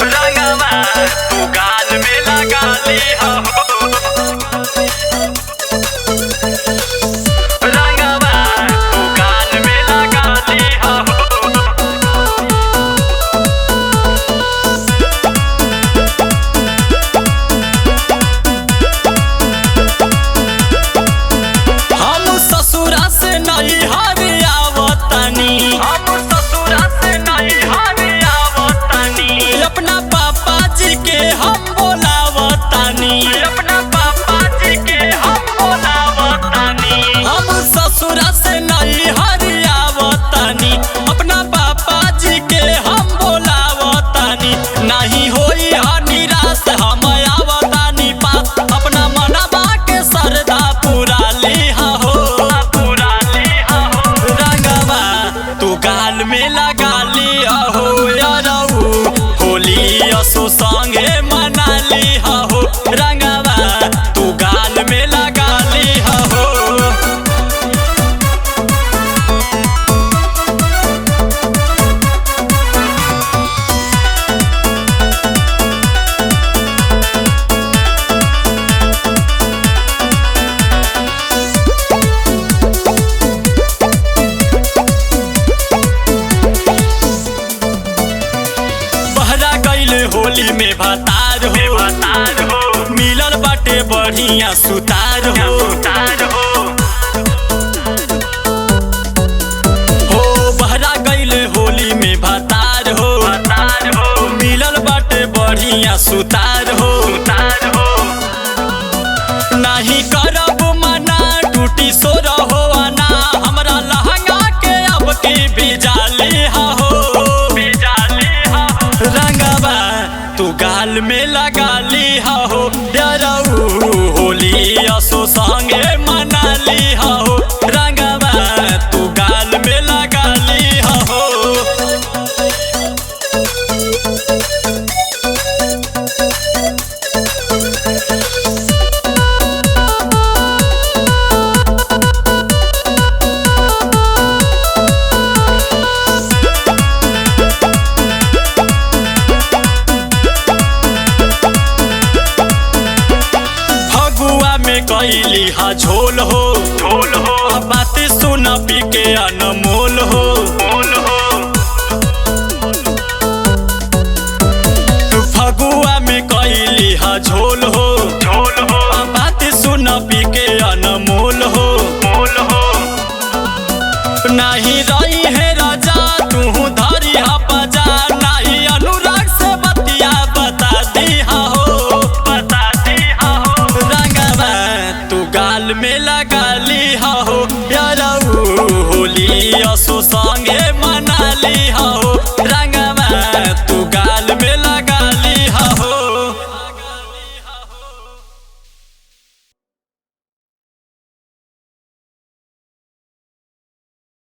रंगवा तू गाल में लगा ली हो, रंगवा तू गाल में लगा ली हो। हम ससुरा से नहीं हरियावतनी, हम ससुरा से नहीं हरियावतनी, अपना पापा जी के हम बोलावतनी, अपना पापा जी के हम बोलावतनी। हम ससुरा से नहीं हरियावतनी, अपना पापा जी के हम बोलावतनी। नहीं होई निराश हम आवतानी पास, अपना मनवा के सरदा पूरा लिहा हो, पूरा लिहा हो। रंगवा तू गाल में लगा लिया हो यारऊ, होली असो संगे मना लिहा हो। रंगवा तू गाल में लगा लिया हो। बहरा गईले होली में भतार हो, मिलल बाटे बढ़िया सुतार हो। हो बहरा गईले होली में भतार हो, मिलल बाटे बढ़िया सुतार हो। नहीं करब मना टूटी सोर हो आना, हमरा लहंगा के अब की बिजाली हो, रंगवा तू गाल में लगा लिहा हो यारऊ, होली असो संगे मना लिहा हो। रंगवा तू गाल में लगा लिहा हो। फगुआ में कैली हा झोल हो,